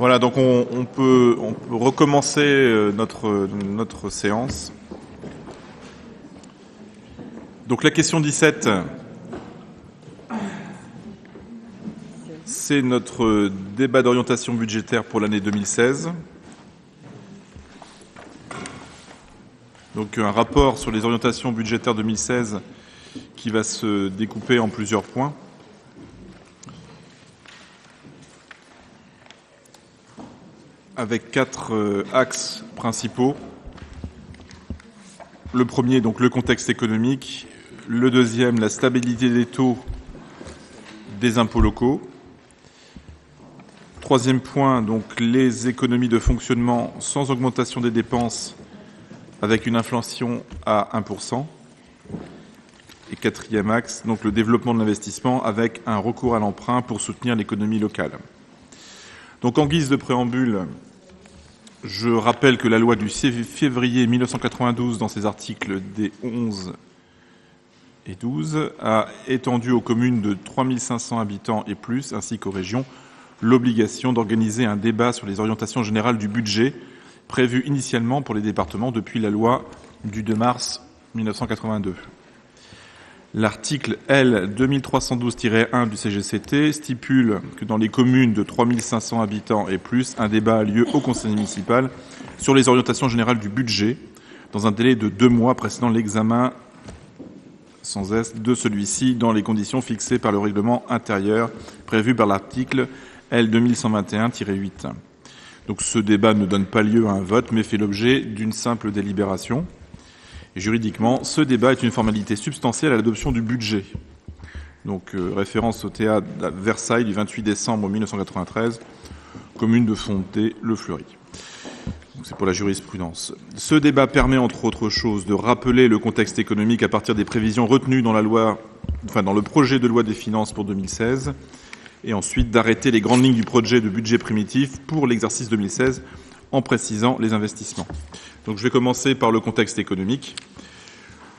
Voilà, donc on peut recommencer notre séance. Donc la question 17, c'est notre débat d'orientation budgétaire pour l'année 2016. Donc un rapport sur les orientations budgétaires 2016 qui va se découper en plusieurs points. Avec 4 axes principaux. Le premier, donc le contexte économique. Le deuxième, la stabilité des taux des impôts locaux. Troisième point, donc les économies de fonctionnement sans augmentation des dépenses avec une inflation à 1%. Et quatrième axe, donc le développement de l'investissement avec un recours à l'emprunt pour soutenir l'économie locale. Donc en guise de préambule, je rappelle que la loi du 6 février 1992, dans ses articles des 11 et 12, a étendu aux communes de 3 500 habitants et plus, ainsi qu'aux régions, l'obligation d'organiser un débat sur les orientations générales du budget, prévu initialement pour les départements depuis la loi du 2 mars 1982. L'article L. 2312-1 du CGCT stipule que dans les communes de 3 500 habitants et plus, un débat a lieu au conseil municipal sur les orientations générales du budget dans un délai de 2 mois précédant l'examen sans S de celui-ci dans les conditions fixées par le règlement intérieur prévu par l'article L. 2121-8. Donc ce débat ne donne pas lieu à un vote mais fait l'objet d'une simple délibération. Et juridiquement, ce débat est une formalité substantielle à l'adoption du budget. Donc, référence au théâtre de Versailles du 28 décembre 1993, commune de Fontenay-le-Fleury. C'est pour la jurisprudence. Ce débat permet, entre autres choses, de rappeler le contexte économique à partir des prévisions retenues dans le projet de loi des finances pour 2016, et ensuite d'arrêter les grandes lignes du projet de budget primitif pour l'exercice 2016 en précisant les investissements. Donc je vais commencer par le contexte économique.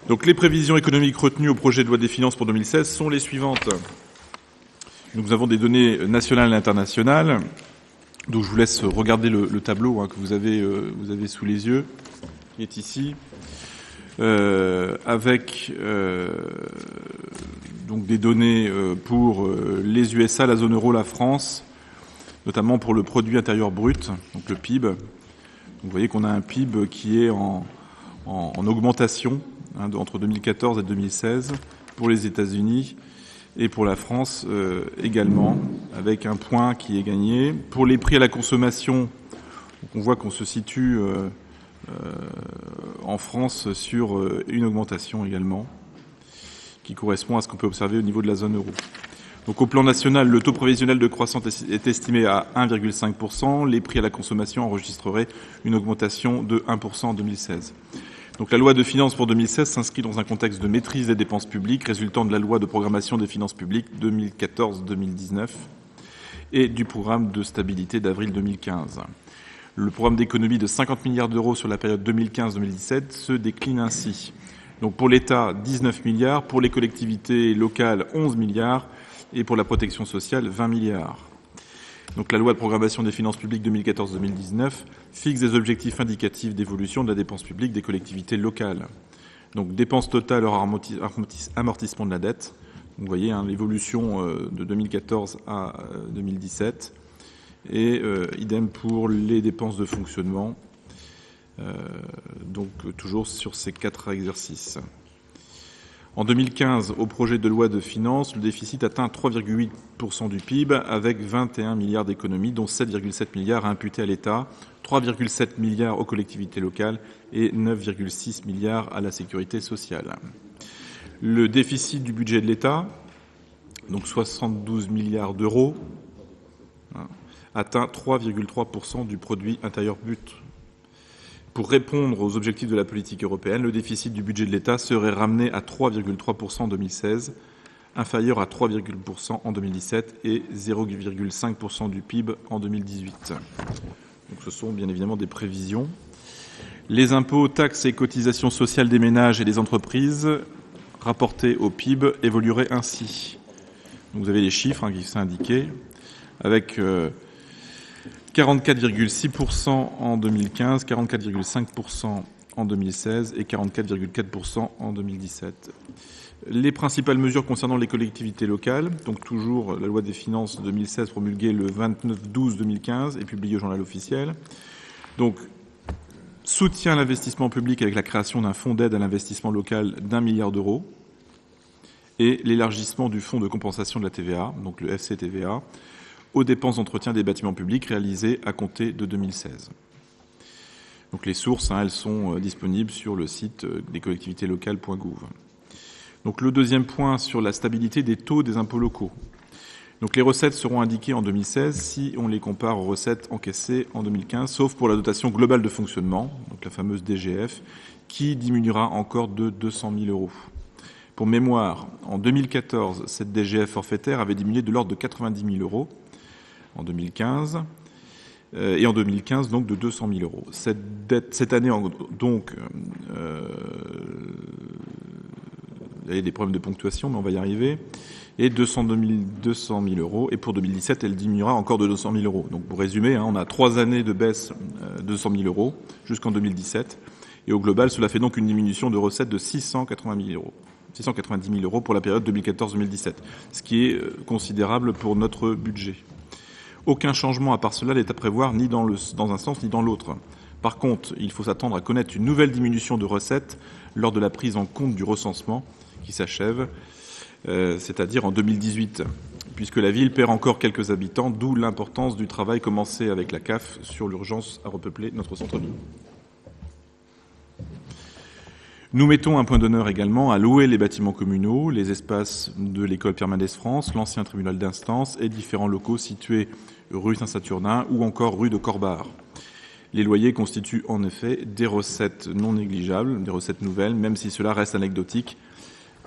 Donc les prévisions économiques retenues au projet de loi des finances pour 2016 sont les suivantes. Nous avons des données nationales et internationales. Donc je vous laisse regarder le tableau que vous avez sous les yeux, qui est ici, avec donc des données pour les USA, la zone euro, la France, notamment pour le produit intérieur brut, donc le PIB. Donc vous voyez qu'on a un PIB qui est en augmentation entre 2014 et 2016 pour les États-Unis et pour la France également, avec un point qui est gagné. Pour les prix à la consommation, on voit qu'on se situe en France sur une augmentation également, qui correspond à ce qu'on peut observer au niveau de la zone euro. Donc au plan national, le taux prévisionnel de croissance est estimé à 1,5%. Les prix à la consommation enregistreraient une augmentation de 1% en 2016. Donc la loi de finances pour 2016 s'inscrit dans un contexte de maîtrise des dépenses publiques résultant de la loi de programmation des finances publiques 2014-2019 et du programme de stabilité d'avril 2015. Le programme d'économie de 50 milliards d'euros sur la période 2015-2017 se décline ainsi. Donc pour l'État, 19 milliards, pour les collectivités locales, 11 milliards, et pour la protection sociale, 20 milliards. Donc la loi de programmation des finances publiques 2014-2019 fixe des objectifs indicatifs d'évolution de la dépense publique des collectivités locales. Donc dépenses totales hors amortissement de la dette. Vous voyez l'évolution de 2014 à 2017. Et idem pour les dépenses de fonctionnement. Donc toujours sur ces 4 exercices. En 2015, au projet de loi de finances, le déficit atteint 3,8% du PIB avec 21 milliards d'économies, dont 7,7 milliards imputés à l'État, 3,7 milliards aux collectivités locales et 9,6 milliards à la sécurité sociale. Le déficit du budget de l'État, donc 72 milliards d'euros, atteint 3,3% du produit intérieur brut. Pour répondre aux objectifs de la politique européenne, le déficit du budget de l'État serait ramené à 3,3% en 2016, inférieur à 3,1% en 2017 et 0,5% du PIB en 2018. Donc ce sont bien évidemment des prévisions. Les impôts, taxes et cotisations sociales des ménages et des entreprises rapportés au PIB évolueraient ainsi. Donc vous avez les chiffres qui sont indiqués, avec 44,6% en 2015, 44,5% en 2016 et 44,4% en 2017. Les principales mesures concernant les collectivités locales, donc toujours la loi des finances 2016 promulguée le 29/12/2015 et publiée au journal officiel. Donc, soutien à l'investissement public avec la création d'un fonds d'aide à l'investissement local d'1 milliard d'euros et l'élargissement du fonds de compensation de la TVA, donc le FCTVA, aux dépenses d'entretien des bâtiments publics réalisées à compter de 2016. Donc les sources, elles sont disponibles sur le site des collectivités locales.gouv. Donc le deuxième point sur la stabilité des taux des impôts locaux. Donc les recettes seront indiquées en 2016 si on les compare aux recettes encaissées en 2015, sauf pour la dotation globale de fonctionnement, donc la fameuse DGF, qui diminuera encore de 200 000 euros. Pour mémoire, en 2014, cette DGF forfaitaire avait diminué de l'ordre de 90 000 euros en 2015, et en 2015, donc, de 200 000 euros. Cette année, donc, il y a des problèmes de ponctuation, mais on va y arriver, et 200 000 euros, et pour 2017, elle diminuera encore de 200 000 euros. Donc, pour résumer, on a 3 années de baisse de 200 000 euros jusqu'en 2017, et au global, cela fait donc une diminution de recettes de 690 000 euros. 690 000 euros pour la période 2014-2017, ce qui est considérable pour notre budget. Aucun changement à part cela n'est à prévoir ni dans un sens ni dans l'autre. Par contre, il faut s'attendre à connaître une nouvelle diminution de recettes lors de la prise en compte du recensement qui s'achève, c'est-à-dire en 2018, puisque la ville perd encore quelques habitants, d'où l'importance du travail commencé avec la CAF sur l'urgence à repeupler notre centre-ville. Nous mettons un point d'honneur également à louer les bâtiments communaux, les espaces de l'école Pierre Mendès France, l'ancien tribunal d'instance et différents locaux situés rue Saint-Saturnin ou encore rue de Corbard. Les loyers constituent en effet des recettes non négligeables, des recettes nouvelles, même si cela reste anecdotique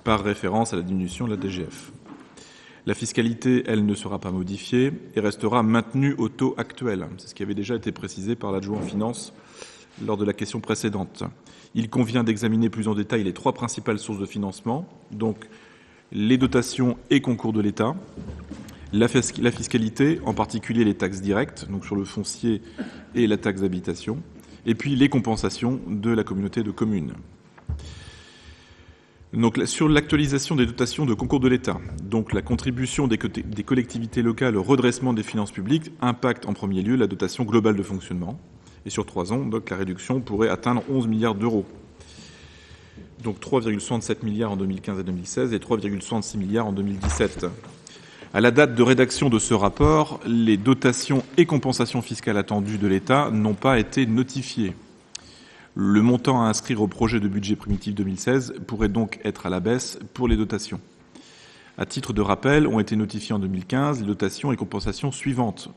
par référence à la diminution de la DGF. La fiscalité, elle, ne sera pas modifiée et restera maintenue au taux actuel. C'est ce qui avait déjà été précisé par l'adjoint en finances lors de la question précédente. Il convient d'examiner plus en détail les 3 principales sources de financement, donc les dotations et concours de l'État, la fiscalité, en particulier les taxes directes, donc sur le foncier et la taxe d'habitation, et puis les compensations de la communauté de communes. Donc, sur l'actualisation des dotations de concours de l'État, donc la contribution des collectivités locales au redressement des finances publiques impacte en premier lieu la dotation globale de fonctionnement. Et sur 3 ans, donc, la réduction pourrait atteindre 11 milliards d'euros. Donc 3,67 milliards en 2015 et 2016 et 3,66 milliards en 2017. À la date de rédaction de ce rapport, les dotations et compensations fiscales attendues de l'État n'ont pas été notifiées. Le montant à inscrire au projet de budget primitif 2016 pourrait donc être à la baisse pour les dotations. À titre de rappel, ont été notifiées en 2015 les dotations et compensations suivantes.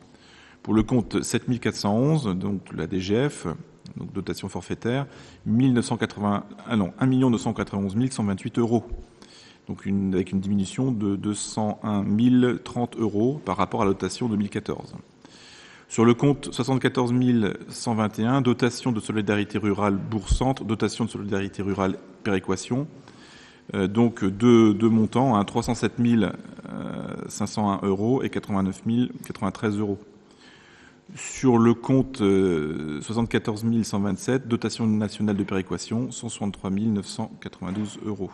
Pour le compte 7411, donc la DGF, donc dotation forfaitaire, 1 991 128 euros, donc avec une diminution de 201 030 euros par rapport à la dotation 2014. Sur le compte 74 121, dotation de solidarité rurale Bourg-Centre, dotation de solidarité rurale Péréquation, donc deux montants, 307 501 euros et 89 093 euros. Sur le compte 74 127, dotation nationale de péréquation, 163 992 euros.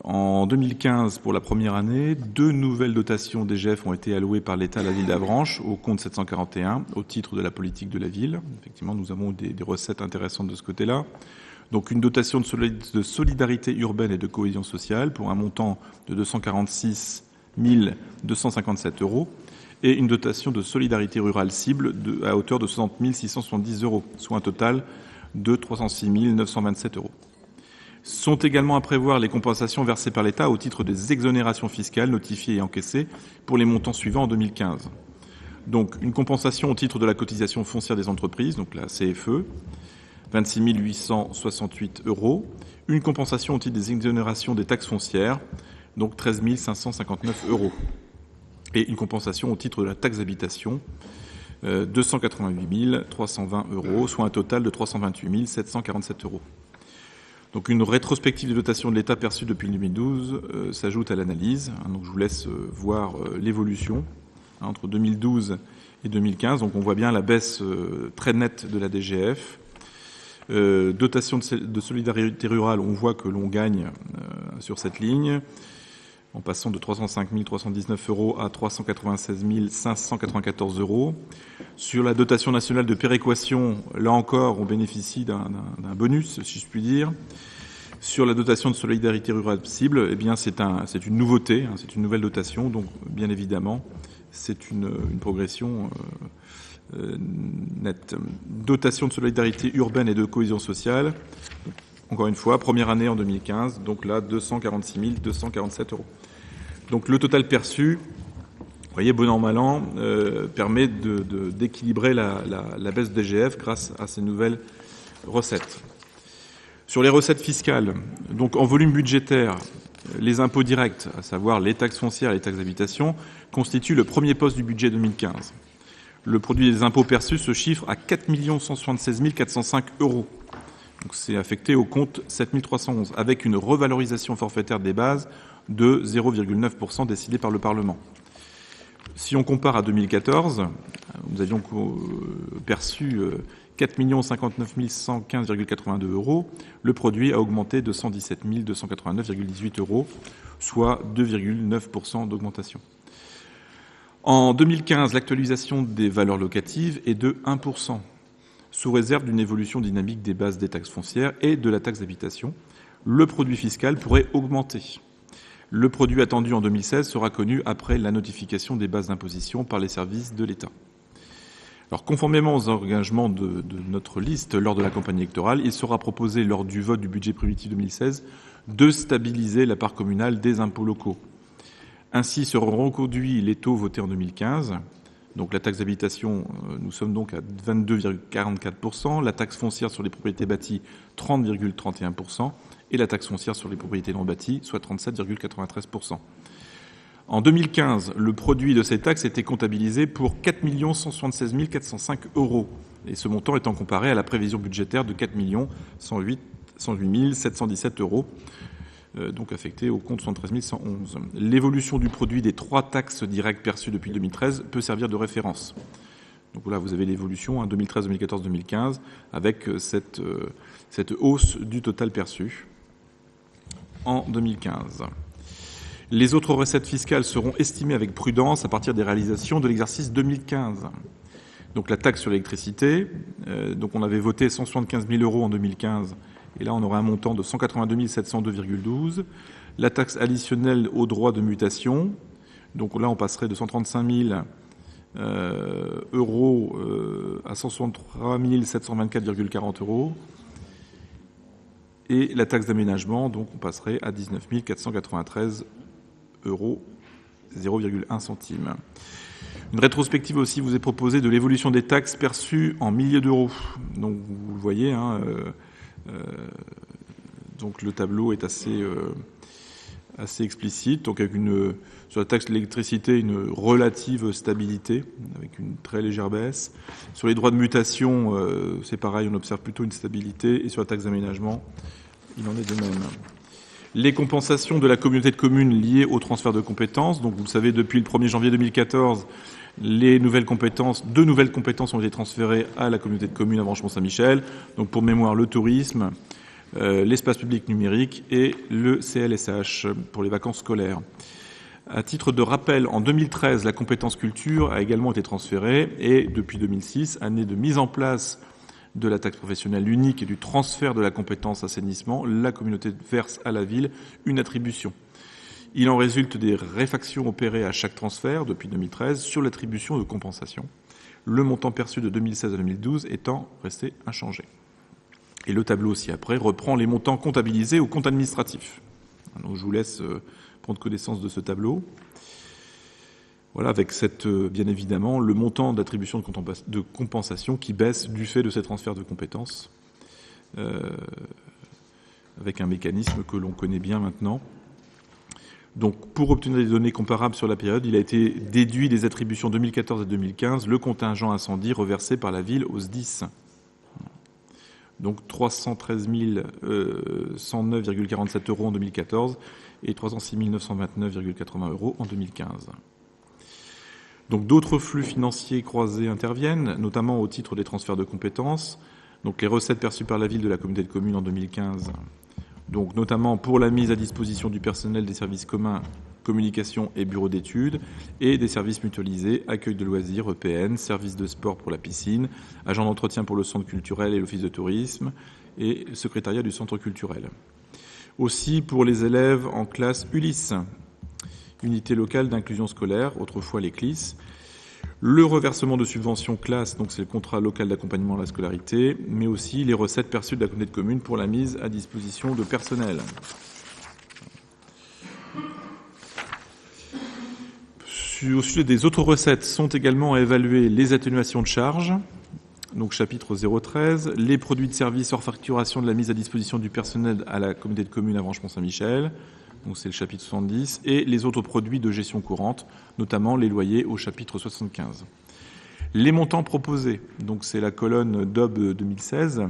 En 2015, pour la première année, 2 nouvelles dotations DGF ont été allouées par l'État à la ville d'Avranches au compte 741 au titre de la politique de la ville. Effectivement, nous avons des recettes intéressantes de ce côté-là. Donc une dotation de solidarité urbaine et de cohésion sociale pour un montant de 246 257 euros et une dotation de solidarité rurale cible à hauteur de 60 670 euros, soit un total de 306 927 euros. Sont également à prévoir les compensations versées par l'État au titre des exonérations fiscales notifiées et encaissées pour les montants suivants en 2015. Donc une compensation au titre de la cotisation foncière des entreprises, donc la CFE, 26 868 euros. Une compensation au titre des exonérations des taxes foncières, donc 13 559 euros. Et une compensation au titre de la taxe d'habitation, 288 320 euros, soit un total de 328 747 euros. Donc une rétrospective de dotation de l'État perçue depuis 2012 s'ajoute à l'analyse. Donc je vous laisse voir l'évolution. entre 2012 et 2015. Donc on voit bien la baisse très nette de la DGF. Dotation de solidarité rurale, on voit que l'on gagne sur cette ligne, en passant de 305 319 euros à 396 594 euros. Sur la dotation nationale de péréquation, là encore, on bénéficie d'un bonus, si je puis dire. Sur la dotation de solidarité rurale cible, eh bien, c'est une nouveauté, c'est une nouvelle dotation, donc bien évidemment, c'est une progression nette. Dotation de solidarité urbaine et de cohésion sociale, encore une fois, première année en 2015, donc là, 246 247 euros. Donc le total perçu, vous voyez, bon an, mal an, permet d'équilibrer la baisse DGF grâce à ces nouvelles recettes. Sur les recettes fiscales, donc en volume budgétaire, les impôts directs, à savoir les taxes foncières et les taxes d'habitation, constituent le premier poste du budget 2015. Le produit des impôts perçus se chiffre à 4 176 405 euros. Donc c'est affecté au compte 7 311, avec une revalorisation forfaitaire des bases de 0,9% décidée par le Parlement. Si on compare à 2014, nous avions perçu 4 059 115,82 euros. Le produit a augmenté de 117 289,18 euros, soit 2,9% d'augmentation. En 2015, l'actualisation des valeurs locatives est de 1%, sous réserve d'une évolution dynamique des bases des taxes foncières et de la taxe d'habitation. Le produit fiscal pourrait augmenter. Le produit attendu en 2016 sera connu après la notification des bases d'imposition par les services de l'État. Alors, conformément aux engagements de notre liste lors de la campagne électorale, il sera proposé lors du vote du budget primitif 2016 de stabiliser la part communale des impôts locaux. Ainsi seront reconduits les taux votés en 2015. Donc la taxe d'habitation, nous sommes donc à 22,44%, la taxe foncière sur les propriétés bâties 30,31% et la taxe foncière sur les propriétés non bâties soit 37,93%. En 2015, le produit de ces taxes était comptabilisé pour 4 176 405 euros et ce montant étant comparé à la prévision budgétaire de 4 108 717 euros. Donc affecté au compte 73 111. L'évolution du produit des 3 taxes directes perçues depuis 2013 peut servir de référence. Donc voilà, vous avez l'évolution 2013, 2014, 2015 avec cette hausse du total perçu en 2015. Les autres recettes fiscales seront estimées avec prudence à partir des réalisations de l'exercice 2015. Donc la taxe sur l'électricité, donc on avait voté 175 000 euros en 2015. Et là, on aurait un montant de 182 702,12. La taxe additionnelle aux droits de mutation, donc là, on passerait de 135 000 euros à 163 724,40 euros. Et la taxe d'aménagement, donc on passerait à 19 493 euros, 0,1 centime. Une rétrospective aussi vous est proposée de l'évolution des taxes perçues en milliers d'euros. Donc vous le voyez, donc le tableau est assez explicite. Donc avec sur la taxe de l'électricité, une relative stabilité avec une très légère baisse. Sur les droits de mutation, c'est pareil, on observe plutôt une stabilité. Et sur la taxe d'aménagement, il en est de même. Les compensations de la communauté de communes liées au transfert de compétences. Donc vous le savez, depuis le 1er janvier 2014, deux nouvelles compétences ont été transférées à la communauté de communes Avranches-Mont-Saint-Michel. Donc pour mémoire, le tourisme, l'espace public numérique et le CLSH pour les vacances scolaires. À titre de rappel, en 2013, la compétence culture a également été transférée et depuis 2006, année de mise en place de la taxe professionnelle unique et du transfert de la compétence assainissement, la communauté verse à la ville une attribution. Il en résulte des réfactions opérées à chaque transfert depuis 2013 sur l'attribution de compensation, le montant perçu de 2016 à 2012 étant resté inchangé. Et le tableau ci-après reprend les montants comptabilisés au compte administratif. Donc je vous laisse prendre connaissance de ce tableau. Voilà, avec bien évidemment le montant d'attribution de compensation qui baisse du fait de ces transferts de compétences, avec un mécanisme que l'on connaît bien maintenant. Donc, pour obtenir des données comparables sur la période, il a été déduit des attributions 2014 et 2015 le contingent incendie reversé par la ville aux SDIS. Donc 313 109,47 euros en 2014 et 306 929,80 euros en 2015. Donc d'autres flux financiers croisés interviennent, notamment au titre des transferts de compétences. Donc les recettes perçues par la ville de la communauté de communes en 2015, donc notamment pour la mise à disposition du personnel des services communs, communication et bureaux d'études, et des services mutualisés, accueil de loisirs, EPN, services de sport pour la piscine, agent d'entretien pour le centre culturel et l'office de tourisme, et secrétariat du centre culturel. Aussi pour les élèves en classe ULIS, unité locale d'inclusion scolaire, autrefois les CLIS, le reversement de subventions classe, donc c'est le contrat local d'accompagnement à la scolarité, mais aussi les recettes perçues de la communauté de communes pour la mise à disposition de personnel. Au sujet des autres recettes, sont également à évaluer les atténuations de charges, donc chapitre 013, les produits de services hors facturation de la mise à disposition du personnel à la communauté de communes à Branche-Mont-Saint-Michel, donc c'est le chapitre 70, et les autres produits de gestion courante, notamment les loyers au chapitre 75. Les montants proposés, donc c'est la colonne DOB 2016,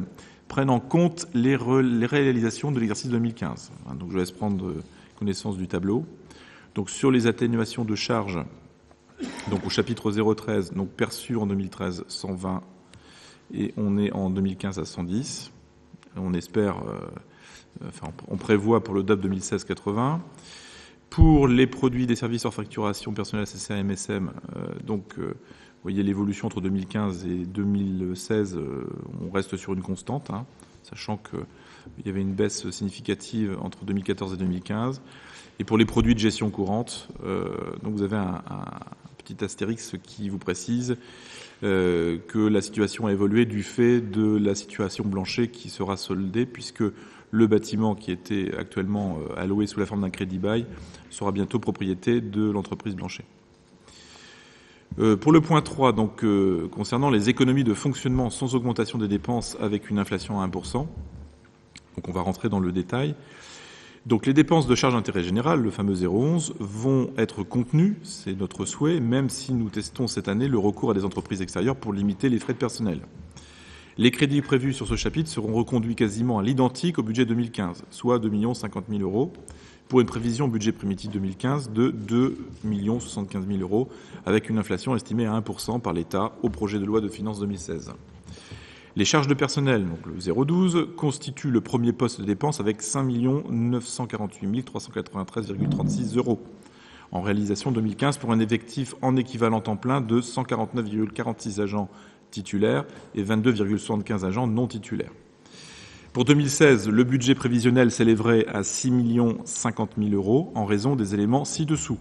prennent en compte les réalisations de l'exercice 2015. Donc je laisse prendre connaissance du tableau. Donc sur les atténuations de charges, donc au chapitre 013, donc perçu en 2013 120 et on est en 2015 à 110. On espère, on prévoit pour le DOB 2016 80. Pour les produits des services hors facturation personnel SSA MSM, donc vous voyez l'évolution entre 2015 et 2016, on reste sur une constante, sachant qu'il y avait une baisse significative entre 2014 et 2015. Et pour les produits de gestion courante, donc vous avez un petit astérix qui vous précise que la situation a évolué du fait de la situation Blanchet qui sera soldée, puisque le bâtiment qui était actuellement alloué sous la forme d'un crédit bail sera bientôt propriété de l'entreprise Blanchet. Pour le point 3, donc, concernant les économies de fonctionnement sans augmentation des dépenses avec une inflation à 1%, donc on va rentrer dans le détail. Donc les dépenses de charges d'intérêt général, le fameux 0,11, vont être contenues, c'est notre souhait, même si nous testons cette année le recours à des entreprises extérieures pour limiter les frais de personnel. Les crédits prévus sur ce chapitre seront reconduits quasiment à l'identique au budget 2015, soit 2 050 000 euros, pour une prévision budget primitif 2015 de 2 075 000 euros, avec une inflation estimée à 1% par l'État au projet de loi de finances 2016. Les charges de personnel, donc le 0,12, constituent le premier poste de dépense avec 5 948 393,36 euros en réalisation 2015 pour un effectif en équivalent temps plein de 149,46 agents titulaires et 22,75 agents non titulaires. Pour 2016, le budget prévisionnel s'élèverait à 6 050 000 euros en raison des éléments ci-dessous.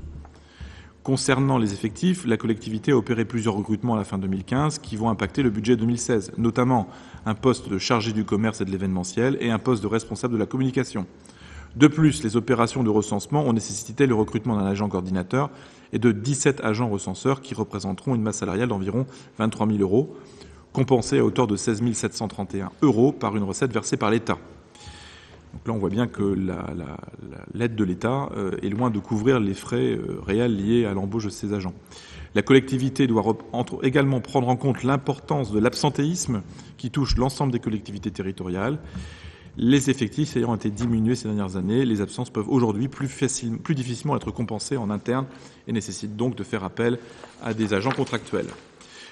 Concernant les effectifs, la collectivité a opéré plusieurs recrutements à la fin 2015 qui vont impacter le budget 2016, notamment un poste de chargé du commerce et de l'événementiel et un poste de responsable de la communication. De plus, les opérations de recensement ont nécessité le recrutement d'un agent coordinateur et de 17 agents recenseurs qui représenteront une masse salariale d'environ 23 000 euros, compensée à hauteur de 16 731 euros par une recette versée par l'État. Donc là, on voit bien que l'aide de l'État est loin de couvrir les frais réels liés à l'embauche de ces agents. La collectivité doit également prendre en compte l'importance de l'absentéisme qui touche l'ensemble des collectivités territoriales. Les effectifs ayant été diminués ces dernières années, les absences peuvent aujourd'hui plus difficilement être compensées en interne et nécessitent donc de faire appel à des agents contractuels.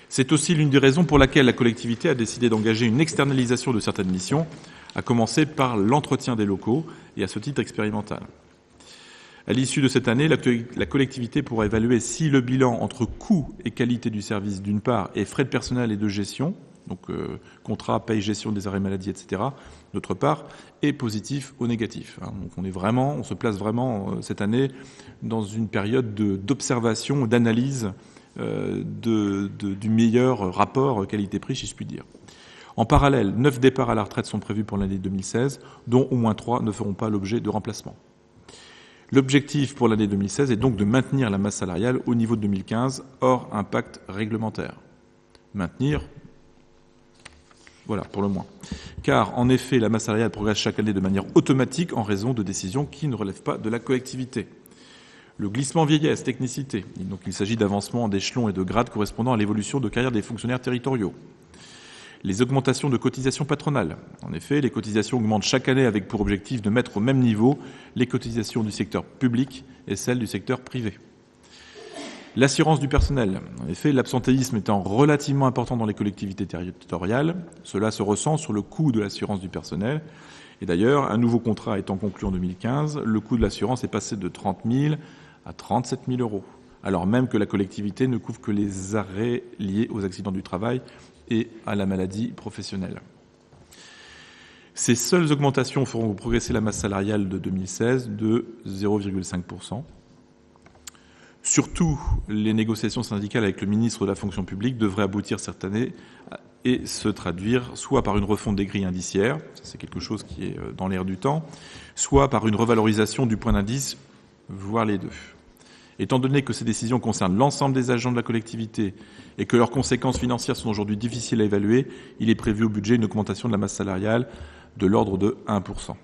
C'est aussi l'une des raisons pour laquelle la collectivité a décidé d'engager une externalisation de certaines missions, à commencer par l'entretien des locaux et à ce titre expérimental. À l'issue de cette année, la collectivité pourra évaluer si le bilan entre coût et qualité du service d'une part et frais de personnel et de gestion, donc contrat, paye, gestion des arrêts maladie, etc., d'autre part, est positif ou négatif. Donc on se place vraiment cette année dans une période d'observation, d'analyse du meilleur rapport qualité-prix, si je puis dire. En parallèle, 9 départs à la retraite sont prévus pour l'année 2016, dont au moins 3 ne feront pas l'objet de remplacement. L'objectif pour l'année 2016 est donc de maintenir la masse salariale au niveau de 2015, hors impact réglementaire. Maintenir, voilà, pour le moins. Car, en effet, la masse salariale progresse chaque année de manière automatique en raison de décisions qui ne relèvent pas de la collectivité. Le glissement vieillesse, technicité. Donc, il s'agit d'avancement d'échelons et de grades correspondant à l'évolution de carrière des fonctionnaires territoriaux. Les augmentations de cotisations patronales. En effet, les cotisations augmentent chaque année avec pour objectif de mettre au même niveau les cotisations du secteur public et celles du secteur privé. L'assurance du personnel. En effet, l'absentéisme étant relativement important dans les collectivités territoriales, cela se ressent sur le coût de l'assurance du personnel. Et d'ailleurs, un nouveau contrat étant conclu en 2015, le coût de l'assurance est passé de 30 000 à 37 000 euros, alors même que la collectivité ne couvre que les arrêts liés aux accidents du travail et à la maladie professionnelle. Ces seules augmentations feront progresser la masse salariale de 2016 de 0,5%. Surtout, les négociations syndicales avec le ministre de la fonction publique devraient aboutir cette année et se traduire soit par une refonte des grilles indiciaires, c'est quelque chose qui est dans l'air du temps, soit par une revalorisation du point d'indice, voire les deux. Étant donné que ces décisions concernent l'ensemble des agents de la collectivité et que leurs conséquences financières sont aujourd'hui difficiles à évaluer, il est prévu au budget une augmentation de la masse salariale de l'ordre de 1%.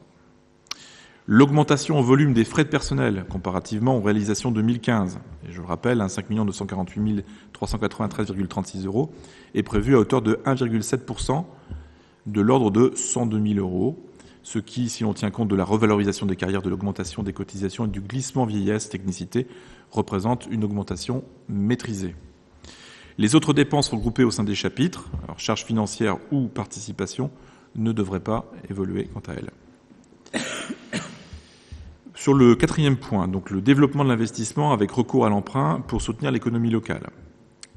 L'augmentation en volume des frais de personnel comparativement aux réalisations 2015, et je le rappelle, 5 248 393,36 euros, est prévue à hauteur de 1,7% de l'ordre de 102 000 euros, ce qui, si l'on tient compte de la revalorisation des carrières, de l'augmentation des cotisations et du glissement vieillesse technicité, représente une augmentation maîtrisée. Les autres dépenses regroupées au sein des chapitres, alors charges financières ou participation, ne devraient pas évoluer quant à elles. Sur le quatrième point, donc le développement de l'investissement avec recours à l'emprunt pour soutenir l'économie locale.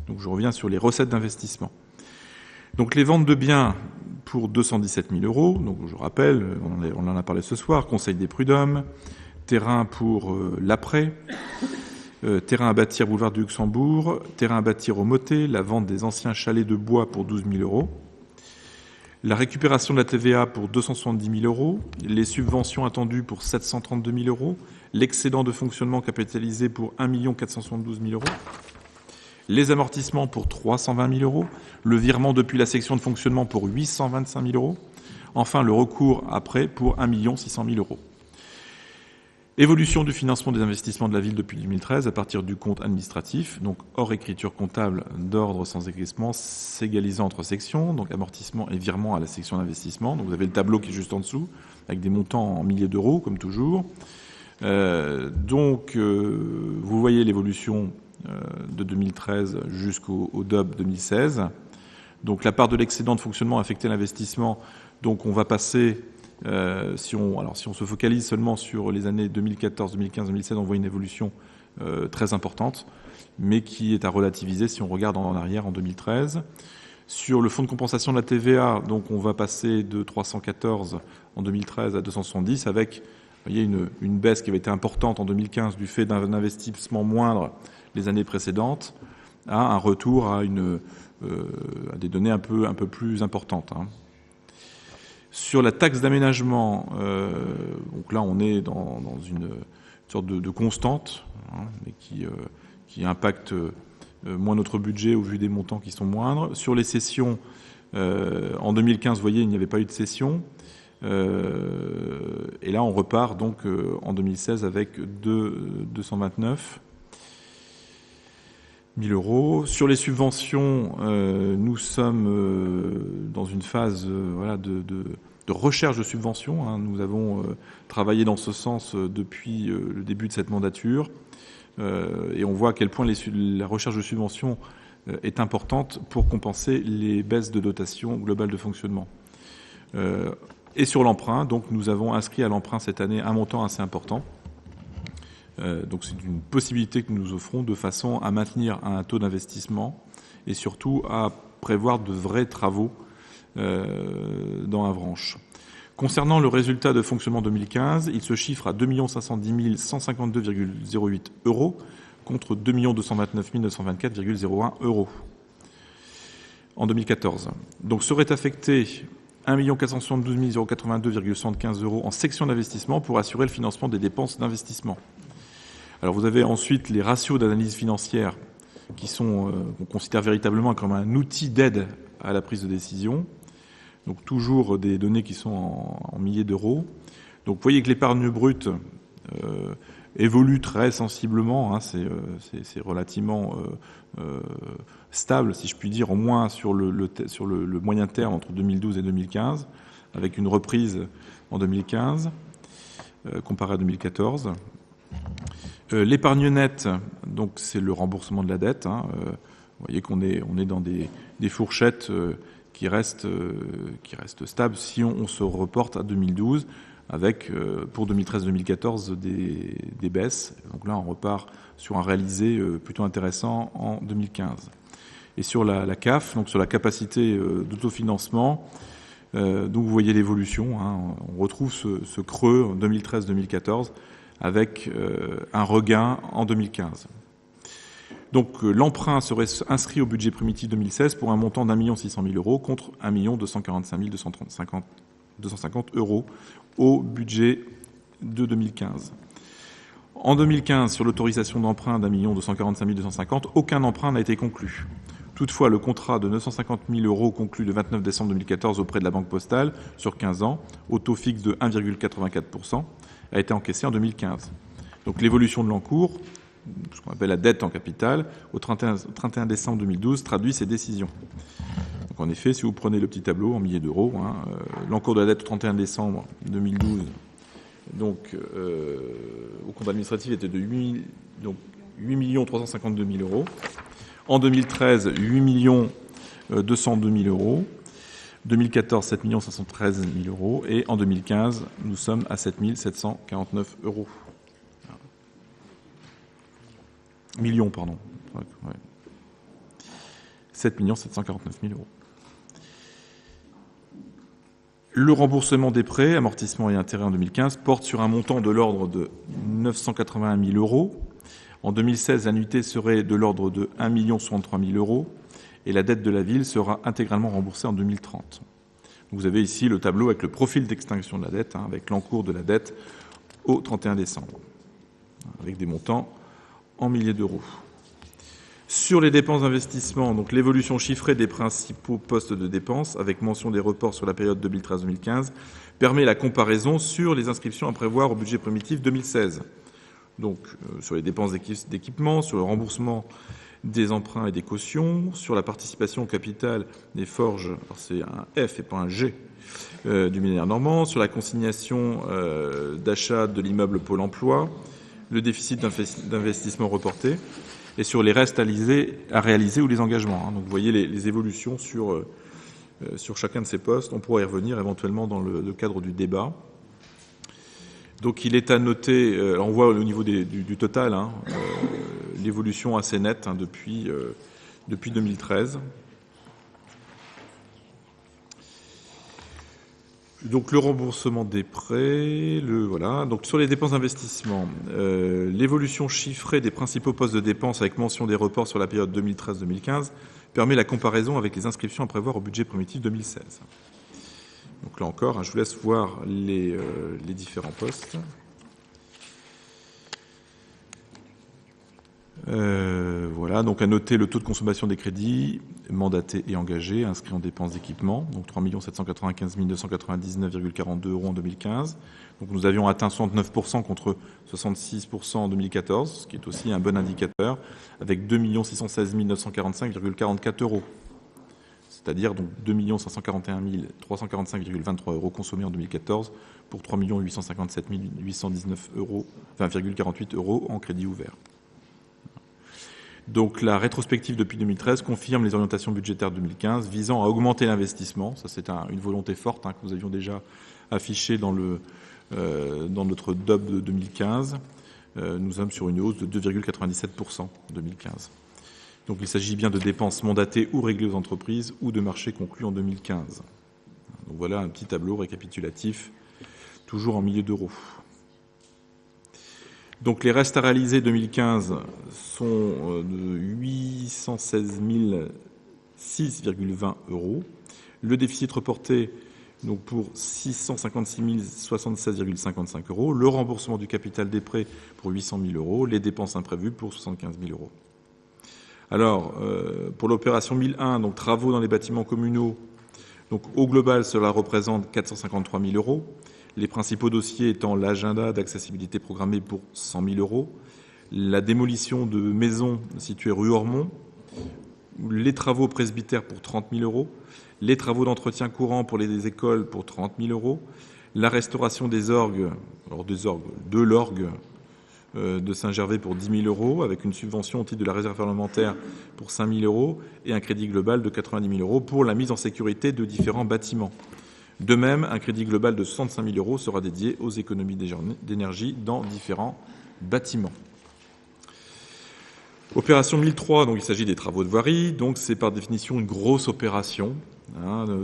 Donc je reviens sur les recettes d'investissement. Donc les ventes de biens pour 217 000 euros, donc je rappelle, on en a parlé ce soir, Conseil des prud'hommes, terrain pour l'après, terrain à bâtir boulevard du Luxembourg, terrain à bâtir au Motet, la vente des anciens chalets de bois pour 12 000 euros, la récupération de la TVA pour 270 000 euros, les subventions attendues pour 732 000 euros, l'excédent de fonctionnement capitalisé pour 1 472 000 euros, les amortissements pour 320 000 euros, le virement depuis la section de fonctionnement pour 825 000 euros, enfin le recours à prêt pour 1 600 000 euros. Évolution du financement des investissements de la ville depuis 2013 à partir du compte administratif, donc hors écriture comptable d'ordre sans écrissement, s'égalisant entre sections, donc amortissement et virement à la section d'investissement. Donc vous avez le tableau qui est juste en dessous, avec des montants en milliers d'euros, comme toujours. Vous voyez l'évolution de 2013 jusqu'au DOB 2016. Donc la part de l'excédent de fonctionnement affecté à l'investissement, donc on va passer... si on se focalise seulement sur les années 2014, 2015, 2016, on voit une évolution très importante, mais qui est à relativiser si on regarde en arrière en 2013. Sur le fonds de compensation de la TVA, donc on va passer de 314 en 2013 à 270, avec vous voyez, une baisse qui avait été importante en 2015 du fait d'un investissement moindre les années précédentes, à un retour à des données un peu plus importantes. Sur la taxe d'aménagement, donc là on est dans une sorte de constante, mais qui impacte moins notre budget au vu des montants qui sont moindres. Sur les cessions, en 2015, vous voyez, il n'y avait pas eu de cession. Et là on repart donc en 2016 avec 229 000 euros. Sur les subventions, nous sommes dans une phase de recherche de subventions. Nous avons travaillé dans ce sens depuis le début de cette mandature. Et on voit à quel point la recherche de subventions est importante pour compenser les baisses de dotation globale de fonctionnement. Et sur l'emprunt, donc nous avons inscrit à l'emprunt cette année un montant assez important. Donc c'est une possibilité que nous nous offrons de façon à maintenir un taux d'investissement et surtout à prévoir de vrais travaux dans la branche. Concernant le résultat de fonctionnement 2015, il se chiffre à 2 510 152,08 euros contre 2 229 924,01 euros en 2014. Donc serait affecté 1 472 082,75 euros en section d'investissement pour assurer le financement des dépenses d'investissement. Alors vous avez ensuite les ratios d'analyse financière qui sont, qu'on considère véritablement comme un outil d'aide à la prise de décision. Donc toujours des données qui sont en milliers d'euros. Donc vous voyez que l'épargne brute évolue très sensiblement. C'est relativement stable, si je puis dire, au moins sur le moyen terme entre 2012 et 2015, avec une reprise en 2015 comparée à 2014. L'épargne nette, donc c'est le remboursement de la dette. Vous voyez qu'on est dans des fourchettes qui restent stables si on se reporte à 2012, avec pour 2013-2014 des baisses. Donc là, on repart sur un réalisé plutôt intéressant en 2015. Et sur la CAF, donc sur la capacité d'autofinancement, donc vous voyez l'évolution. On retrouve ce creux en 2013-2014 avec un regain en 2015. Donc l'emprunt serait inscrit au budget primitif 2016 pour un montant d'1 600 000 euros contre 1 245 250 euros au budget de 2015. En 2015, sur l'autorisation d'emprunt d'1 245 250, aucun emprunt n'a été conclu. Toutefois, le contrat de 950 000 euros conclu le 29 décembre 2014 auprès de la Banque Postale sur 15 ans, au taux fixe de 1,84%, a été encaissé en 2015. Donc l'évolution de l'encours, ce qu'on appelle la dette en capital, au 31 décembre 2012, traduit ces décisions. Donc en effet, si vous prenez le petit tableau en milliers d'euros, l'encours de la dette au 31 décembre 2012, donc au compte administratif était de 8 352 000 euros. En 2013, 8 202 000 euros. 2014, 7 513 000 euros. Et en 2015, nous sommes à 7 749 euros. Millions, pardon. Ouais. 7 749 000 euros. Le remboursement des prêts, amortissements et intérêts en 2015 porte sur un montant de l'ordre de 981 000 euros. En 2016, l'annuité serait de l'ordre de 1 63 000 euros et la dette de la ville sera intégralement remboursée en 2030. Vous avez ici le tableau avec le profil d'extinction de la dette, avec l'encours de la dette au 31 décembre, avec des montants en milliers d'euros. Sur les dépenses d'investissement, donc l'évolution chiffrée des principaux postes de dépenses, avec mention des reports sur la période 2013-2015, permet la comparaison sur les inscriptions à prévoir au budget primitif 2016. Donc sur les dépenses d'équipement, sur le remboursement des emprunts et des cautions, sur la participation au capital des forges, alors c'est un F et pas un G, du millénaire normand, sur la consignation d'achat de l'immeuble Pôle emploi, le déficit d'investissement reporté, et sur les restes à réaliser ou les engagements. Donc vous voyez les évolutions sur chacun de ces postes. On pourra y revenir éventuellement dans le cadre du débat. Donc il est à noter, on voit au niveau du total, l'évolution assez nette depuis 2013. Donc le remboursement des prêts, voilà. Donc sur les dépenses d'investissement, l'évolution chiffrée des principaux postes de dépenses avec mention des reports sur la période 2013-2015 permet la comparaison avec les inscriptions à prévoir au budget primitif 2016. Donc là encore, je vous laisse voir les différents postes. Voilà, donc à noter le taux de consommation des crédits mandatés et engagés, inscrits en dépenses d'équipement, donc 3 795 299,42 euros en 2015. Donc nous avions atteint 69% contre 66% en 2014, ce qui est aussi un bon indicateur, avec 2 616 945,44 euros. C'est-à-dire donc 2 541 345,23 euros consommés en 2014 pour 3 857 819 euros, 20,48 euros en crédit ouvert. Donc la rétrospective depuis 2013 confirme les orientations budgétaires de 2015 visant à augmenter l'investissement. Ça, c'est une volonté forte que nous avions déjà affichée dans notre DOB de 2015. Nous sommes sur une hausse de 2,97% en 2015. Donc il s'agit bien de dépenses mandatées ou réglées aux entreprises ou de marchés conclus en 2015. Donc voilà un petit tableau récapitulatif, toujours en milliers d'euros. Donc les restes à réaliser 2015 sont de 816 006,20 euros. Le déficit reporté donc pour 656 076,55 euros. Le remboursement du capital des prêts pour 800 000 euros. Les dépenses imprévues pour 75 000 euros. Alors, pour l'opération 1001, donc travaux dans les bâtiments communaux, donc au global, cela représente 453 000 euros. Les principaux dossiers étant l'agenda d'accessibilité programmé pour 100 000 euros, la démolition de maisons situées rue Ormont, les travaux presbytères pour 30 000 euros, les travaux d'entretien courant pour les écoles pour 30 000 euros, la restauration des orgues, alors de l'orgue de Saint-Gervais pour 10 000 euros, avec une subvention au titre de la réserve parlementaire pour 5 000 euros et un crédit global de 90 000 euros pour la mise en sécurité de différents bâtiments. De même, un crédit global de 65 000 euros sera dédié aux économies d'énergie dans différents bâtiments. Opération 1003, donc il s'agit des travaux de voirie, donc c'est par définition une grosse opération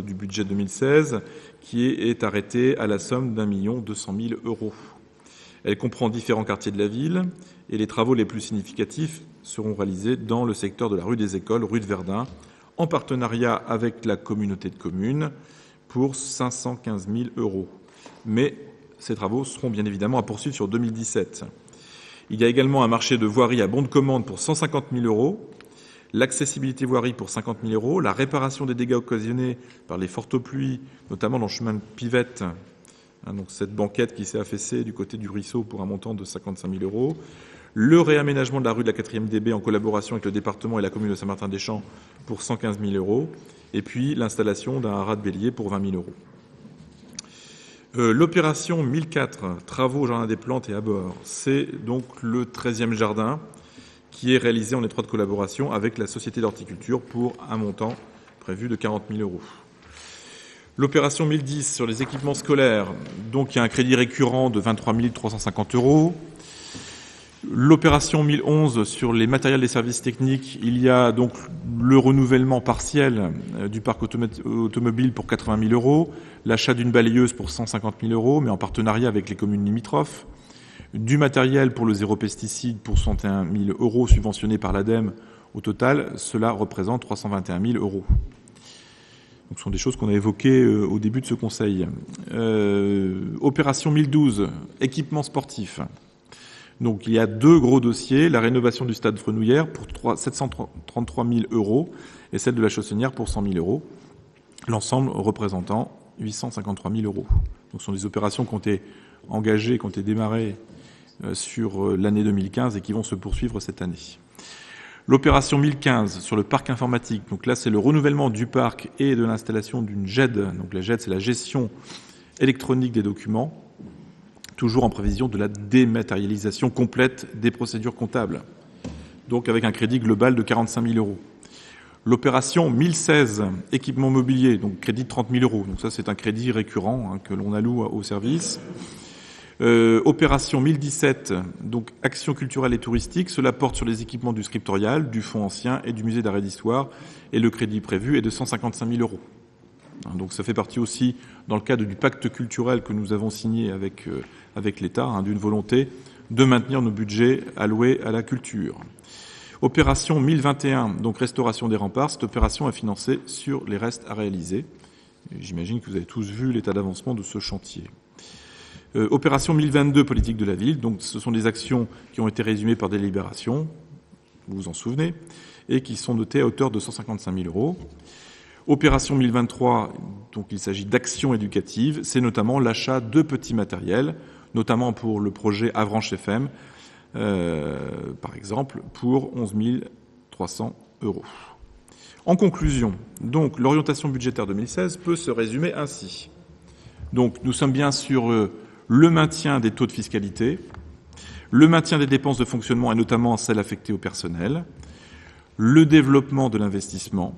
du budget 2016 qui est arrêtée à la somme d'1 200 000 euros. Elle comprend différents quartiers de la ville et les travaux les plus significatifs seront réalisés dans le secteur de la rue des Écoles, rue de Verdun, en partenariat avec la communauté de communes pour 515 000 euros. Mais ces travaux seront bien évidemment à poursuivre sur 2017. Il y a également un marché de voirie à bon de commande pour 150 000 euros, l'accessibilité voirie pour 50 000 euros, la réparation des dégâts occasionnés par les fortes pluies, notamment dans le chemin de Pivette, donc cette banquette qui s'est affaissée du côté du ruisseau pour un montant de 55 000 euros, le réaménagement de la rue de la 4e DB en collaboration avec le département et la commune de Saint-Martin-des-Champs pour 115 000 euros, et puis l'installation d'un haras de bélier pour 20 000 euros. L'opération 1004, travaux au Jardin des Plantes et à bord, c'est donc le 13e jardin qui est réalisé en étroite collaboration avec la Société d'horticulture pour un montant prévu de 40 000 euros. L'opération 1010 sur les équipements scolaires, donc il y a un crédit récurrent de 23 350 euros. L'opération 1011 sur les matériels des services techniques, il y a donc le renouvellement partiel du parc automobile pour 80 000 euros, l'achat d'une balayeuse pour 150 000 euros, mais en partenariat avec les communes limitrophes, du matériel pour le zéro pesticide pour 61 000 euros subventionné par l'ADEME. Au total, cela représente 321 000 euros. Donc, ce sont des choses qu'on a évoquées au début de ce conseil. Opération 1012, équipement sportif. Donc, il y a deux gros dossiers, la rénovation du stade Frenouillère pour 733 000 euros et celle de la Chaussonnière pour 100 000 euros, l'ensemble représentant 853 000 euros. Donc, ce sont des opérations qui ont été engagées, qui ont été démarrées sur l'année 2015 et qui vont se poursuivre cette année. L'opération 1015 sur le parc informatique, donc là, c'est le renouvellement du parc et de l'installation d'une GED. Donc, la GED, c'est la gestion électronique des documents, toujours en prévision de la dématérialisation complète des procédures comptables, donc avec un crédit global de 45 000 euros. L'opération 1016, équipement mobilier, donc crédit de 30 000 euros. Donc ça, c'est un crédit récurrent que l'on alloue au service. Opération 1017, donc action culturelle et touristique. Cela porte sur les équipements du scriptorial, du fonds ancien et du musée d'art et d'histoire. Et le crédit prévu est de 155 000 euros. Donc ça fait partie aussi, dans le cadre du pacte culturel que nous avons signé avec l'État, d'une volonté de maintenir nos budgets alloués à la culture. Opération 1021, donc restauration des remparts. Cette opération est financée sur les restes à réaliser. J'imagine que vous avez tous vu l'état d'avancement de ce chantier. Opération 1022, politique de la ville. Donc ce sont des actions qui ont été résumées par délibération, vous vous en souvenez, et qui sont notées à hauteur de 155 000 euros. Opération 1023, donc il s'agit d'actions éducatives, c'est notamment l'achat de petits matériels, notamment pour le projet Avranches FM, par exemple, pour 11 300 euros. En conclusion, donc l'orientation budgétaire 2016 peut se résumer ainsi. Donc nous sommes bien sur le maintien des taux de fiscalité, le maintien des dépenses de fonctionnement et notamment celles affectées au personnel, le développement de l'investissement,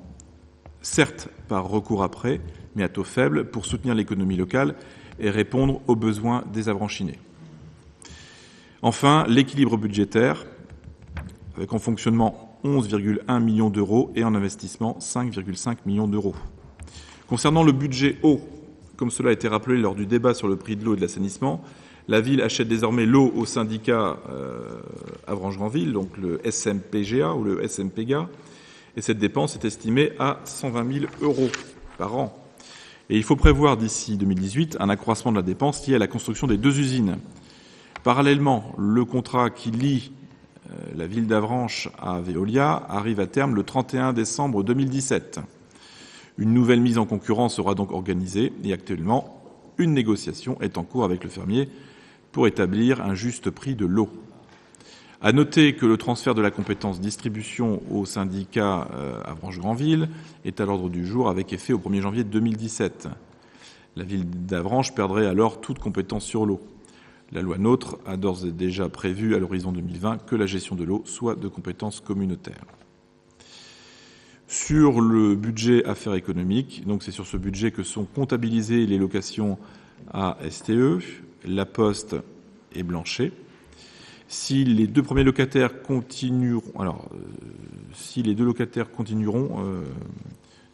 certes par recours à prêt, mais à taux faible, pour soutenir l'économie locale et répondre aux besoins des avranchinés. Enfin, l'équilibre budgétaire, avec en fonctionnement 11,1 millions d'euros et en investissement 5,5 millions d'euros. Concernant le budget eau, comme cela a été rappelé lors du débat sur le prix de l'eau et de l'assainissement, la ville achète désormais l'eau au syndicat Avranches-Granville, donc le SMPGA ou le SMPGA, et cette dépense est estimée à 120 000 euros par an. Et il faut prévoir d'ici 2018 un accroissement de la dépense lié à la construction des deux usines. Parallèlement, le contrat qui lie la ville d'Avranches à Veolia arrive à terme le 31 décembre 2017. Une nouvelle mise en concurrence sera donc organisée et actuellement, une négociation est en cours avec le fermier pour établir un juste prix de l'eau. À noter que le transfert de la compétence distribution au syndicat Avranches-Granville est à l'ordre du jour avec effet au 1er janvier 2017. La ville d'Avranches perdrait alors toute compétence sur l'eau. La loi NOTRe a d'ores et déjà prévu à l'horizon 2020 que la gestion de l'eau soit de compétence communautaire. Sur le budget affaires économiques, donc c'est sur ce budget que sont comptabilisées les locations à STE, La Poste et Blanchet. Si les deux premiers locataires continueront,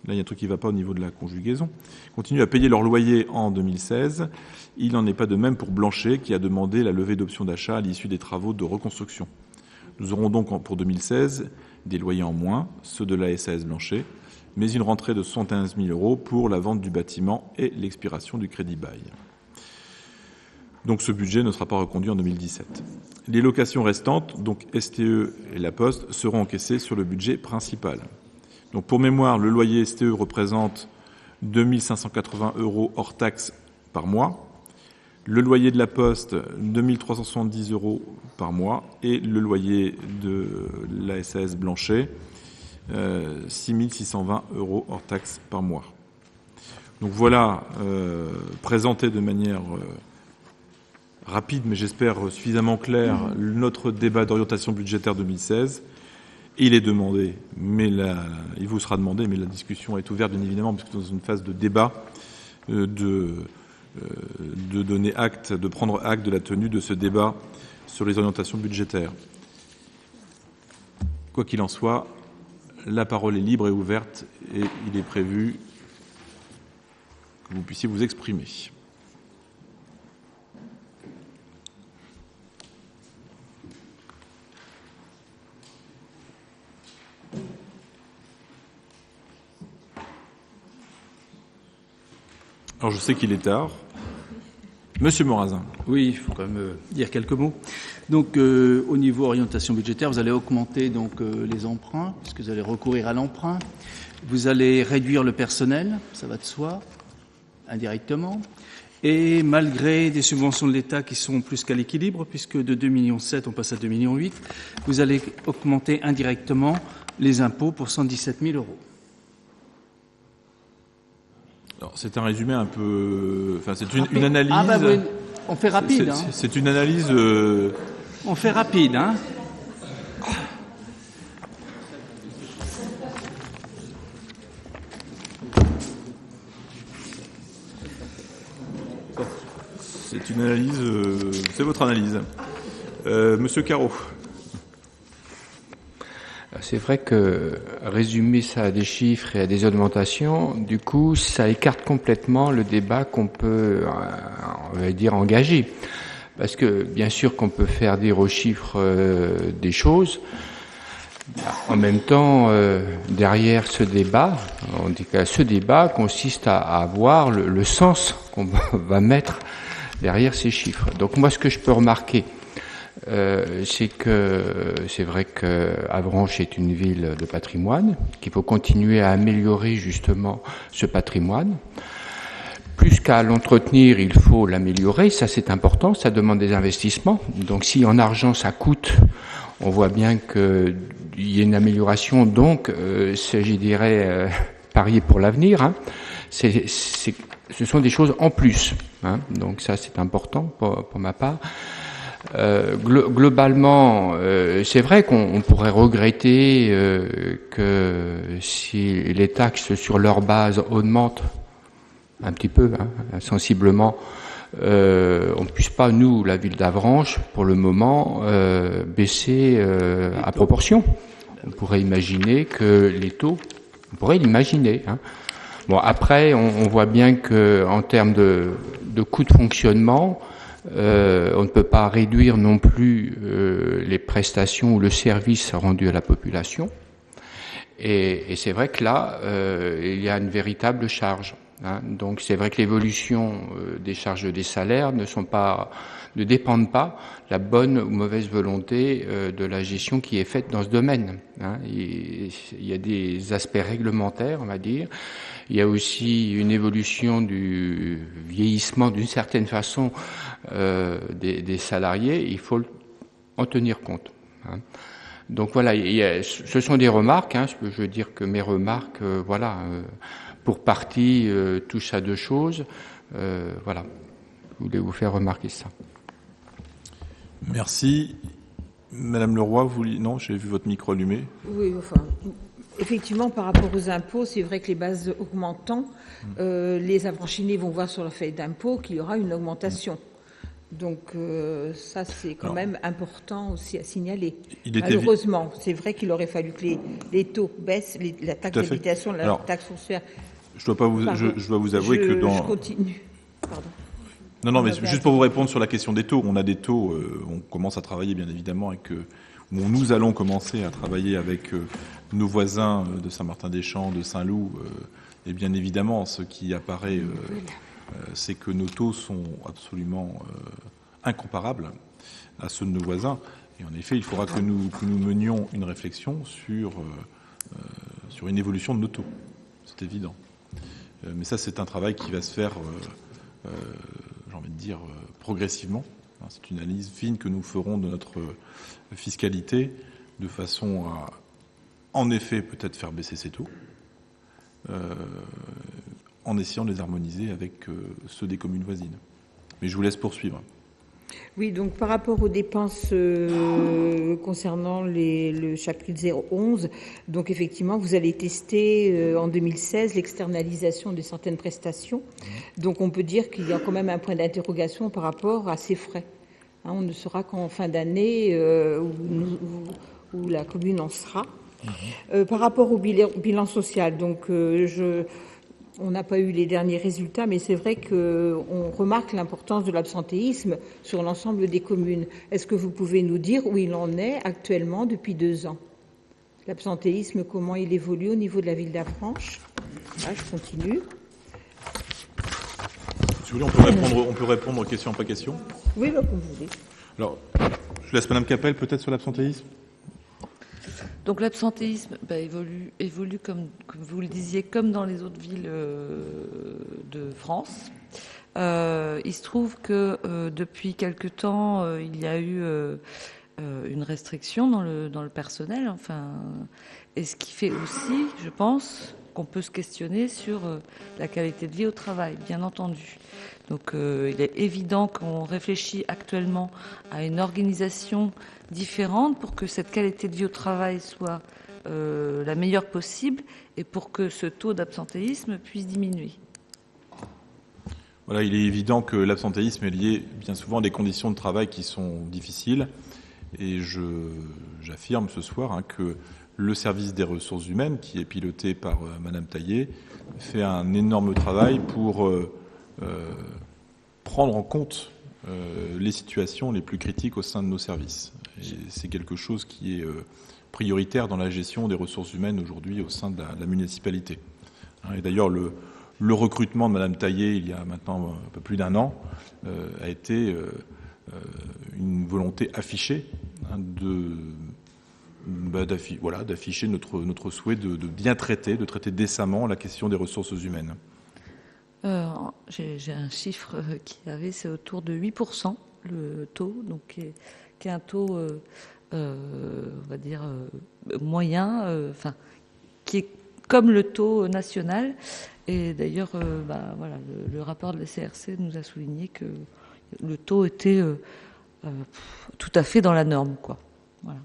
là il y a un truc qui ne va pas au niveau de la conjugaison, continuent à payer leur loyer en 2016, il n'en est pas de même pour Blanchet qui a demandé la levée d'option d'achat à l'issue des travaux de reconstruction. Nous aurons donc pour 2016 des loyers en moins, ceux de la SAS Blanchet, mais une rentrée de 71 000 € pour la vente du bâtiment et l'expiration du crédit bail. Donc ce budget ne sera pas reconduit en 2017. Les locations restantes, donc STE et La Poste, seront encaissées sur le budget principal. Donc pour mémoire, le loyer STE représente 2 580 € hors taxes par mois. Le loyer de La Poste, 2 370 € par mois. Et le loyer de la SAS Blanchet, 6 620 € hors taxes par mois. Donc voilà, présenté de manière rapide, mais j'espère suffisamment clair, notre débat d'orientation budgétaire 2016. Il est demandé, il vous sera demandé, mais la discussion est ouverte, bien évidemment, puisque dans une phase de débat, de donner acte, de prendre acte de la tenue de ce débat sur les orientations budgétaires. Quoi qu'il en soit, la parole est libre et ouverte, et il est prévu que vous puissiez vous exprimer. Alors, je sais qu'il est tard. Monsieur Morazin. Oui, il faut quand même dire quelques mots. Donc, au niveau orientation budgétaire, vous allez augmenter donc les emprunts, puisque vous allez recourir à l'emprunt. Vous allez réduire le personnel, ça va de soi, indirectement. Et malgré des subventions de l'État qui sont plus qu'à l'équilibre, puisque de 2,7 millions, on passe à 2,8 millions, vous allez augmenter indirectement les impôts pour 117 000 €. Alors, c'est un résumé un peu... Enfin, c'est une analyse... Ah bah oui, on fait rapide. C'est une analyse... On fait rapide, hein. C'est une analyse... c'est votre analyse. Monsieur Carreau. C'est vrai que résumer ça à des chiffres et à des augmentations, du coup, ça écarte complètement le débat qu'on peut, on va dire, engager. Parce que, bien sûr qu'on peut faire dire aux chiffres des choses. En même temps, derrière ce débat, on dit que ce débat consiste à voir le sens qu'on va mettre derrière ces chiffres. Donc moi, ce que je peux remarquer, c'est que c'est vrai que Avranches est une ville de patrimoine, qu'il faut continuer à améliorer justement ce patrimoine. Plus qu'à l'entretenir, il faut l'améliorer, ça c'est important, ça demande des investissements. Donc si en argent ça coûte, on voit bien qu'il y a une amélioration, donc je dirais parier pour l'avenir. Hein. Ce sont des choses en plus, hein. Donc ça c'est important pour ma part. Globalement, c'est vrai qu'on pourrait regretter que si les taxes sur leur base augmentent un petit peu, hein, sensiblement, on ne puisse pas, nous, la ville d'Avranches, pour le moment, baisser à proportion. On pourrait imaginer que les taux, on pourrait l'imaginer. Hein. Bon, après, on voit bien que en termes de coûts de fonctionnement, on ne peut pas réduire non plus les prestations ou le service rendu à la population. Et c'est vrai que là, il y a une véritable charge. Hein. Donc c'est vrai que l'évolution des charges des salaires ne dépendent pas de la bonne ou mauvaise volonté de la gestion qui est faite dans ce domaine. Hein. Il y a des aspects réglementaires, on va dire. Il y a aussi une évolution du vieillissement d'une certaine façon des salariés. Il faut en tenir compte. Hein. Donc voilà, ce sont des remarques. Hein. Je veux dire que mes remarques, pour partie, touchent à deux choses. Voilà, je voulais vous faire remarquer ça. Merci. Madame Leroy, non, j'ai vu votre micro allumé. Oui, enfin, effectivement, par rapport aux impôts, c'est vrai que les bases augmentant, les affranchinés vont voir sur leur feuille d'impôt qu'il y aura une augmentation. Donc ça, c'est quand même important aussi à signaler. Malheureusement, c'est vrai qu'il aurait fallu que les taux baissent, la taxe d'habitation, la taxe foncière. Je dois vous avouer que dans... Je continue. Pardon. Non, mais juste pour vous répondre sur la question des taux, on a des taux, on commence à travailler bien évidemment avec... nous allons commencer à travailler avec nos voisins de Saint-Martin-des-Champs, de Saint-Loup, et bien évidemment, ce qui apparaît, c'est que nos taux sont absolument incomparables à ceux de nos voisins. Et en effet, il faudra que nous menions une réflexion sur une évolution de nos taux. C'est évident. Mais ça, c'est un travail qui va se faire... j'ai envie de dire, progressivement. C'est une analyse fine que nous ferons de notre fiscalité de façon à, en effet, peut-être faire baisser ces taux en essayant de les harmoniser avec ceux des communes voisines. Mais je vous laisse poursuivre. Oui, donc par rapport aux dépenses concernant le chapitre 011, donc effectivement, vous allez tester en 2016 l'externalisation de certaines prestations. Donc on peut dire qu'il y a quand même un point d'interrogation par rapport à ces frais. On ne saura qu'en fin d'année où la commune en sera. Par rapport au bilan social, donc on n'a pas eu les derniers résultats, mais c'est vrai qu'on remarque l'importance de l'absentéisme sur l'ensemble des communes. Est-ce que vous pouvez nous dire où il en est actuellement depuis 2 ans? L'absentéisme, comment il évolue au niveau de la ville d'Avranches? Là, je continue. Si vous voulez, on peut répondre question après question. Oui, comme vous voulez. Alors, je laisse Madame Capel peut-être sur l'absentéisme. Donc l'absentéisme évolue comme vous le disiez, comme dans les autres villes de France. Il se trouve que depuis quelque temps, il y a eu une restriction dans le personnel, enfin, et ce qui fait aussi, je pense, qu'on peut se questionner sur la qualité de vie au travail, bien entendu. Donc il est évident qu'on réfléchit actuellement à une organisation différente pour que cette qualité de vie au travail soit la meilleure possible et pour que ce taux d'absentéisme puisse diminuer. Voilà, il est évident que l'absentéisme est lié bien souvent à des conditions de travail qui sont difficiles. Et j'affirme ce soir que le service des ressources humaines, qui est piloté par Madame Taillé, fait un énorme travail pour prendre en compte les situations les plus critiques au sein de nos services. Et c'est quelque chose qui est prioritaire dans la gestion des ressources humaines aujourd'hui au sein de la municipalité. Et d'ailleurs, le recrutement de Madame Taillé, il y a maintenant un peu plus d'1 an, a été une volonté affichée d'afficher notre souhait de bien traiter, de traiter décemment la question des ressources humaines. J'ai un chiffre c'est autour de 8%, le taux, donc qui est un taux, on va dire, moyen, qui est comme le taux national. Et d'ailleurs, le rapport de la CRC nous a souligné que le taux était tout à fait dans la norme, quoi. Voilà.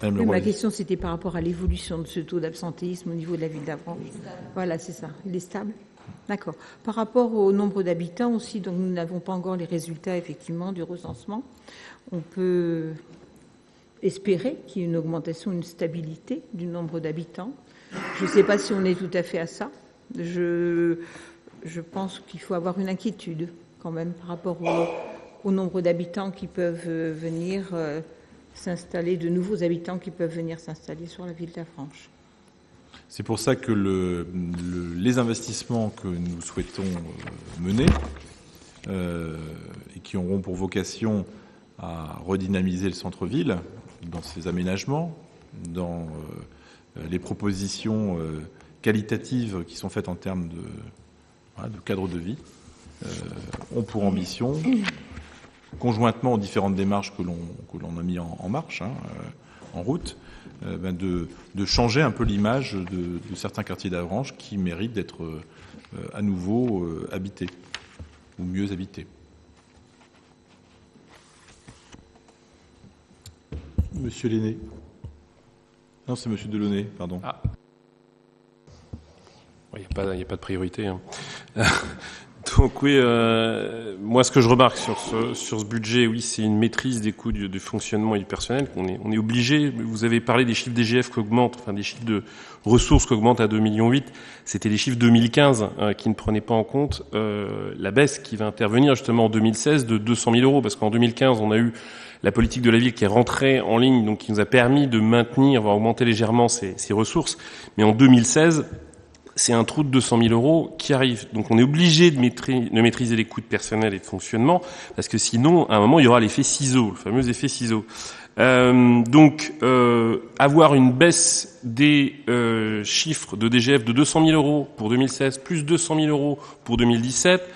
Oui, ma question, c'était par rapport à l'évolution de ce taux d'absentéisme au niveau de la ville d'Avranches. Voilà, c'est ça. Il est stable? D'accord. Par rapport au nombre d'habitants aussi, donc nous n'avons pas encore les résultats, effectivement, du recensement. On peut espérer qu'il y ait une augmentation, une stabilité du nombre d'habitants. Je ne sais pas si on est tout à fait à ça. Je pense qu'il faut avoir une inquiétude, quand même, par rapport au nombre d'habitants qui peuvent venir s'installer, de nouveaux habitants qui peuvent venir s'installer sur la ville d'Avranches. C'est pour ça que les investissements que nous souhaitons mener et qui auront pour vocation à redynamiser le centre-ville dans ses aménagements, dans les propositions qualitatives qui sont faites en termes de cadre de vie, ont pour ambition, conjointement aux différentes démarches que l'on a mis en marche, en route, de changer un peu l'image de certains quartiers d'Avranches qui méritent d'être à nouveau habités ou mieux habités. Monsieur Lenné. Non, c'est Monsieur Delaunay, pardon. Ah. Il n'y a pas de priorité. Hein. Donc oui, moi ce que je remarque sur ce budget, oui, c'est une maîtrise des coûts du fonctionnement et du personnel. On est obligé. Vous avez parlé des chiffres DGF qui augmentent, enfin des chiffres de ressources qui augmentent à 2,8 millions. C'était les chiffres 2015 qui ne prenaient pas en compte la baisse qui va intervenir justement en 2016 de 200 000 euros, parce qu'en 2015 on a eu la politique de la ville qui est rentrée en ligne, donc qui nous a permis de maintenir, voire augmenter légèrement ces ressources. Mais en 2016, c'est un trou de 200 000 euros qui arrive. Donc on est obligé de maîtriser les coûts de personnel et de fonctionnement, parce que sinon, à un moment, il y aura l'effet ciseau, le fameux effet ciseau. Avoir une baisse des chiffres de DGF de 200 000 euros pour 2016, plus 200 000 euros pour 2017,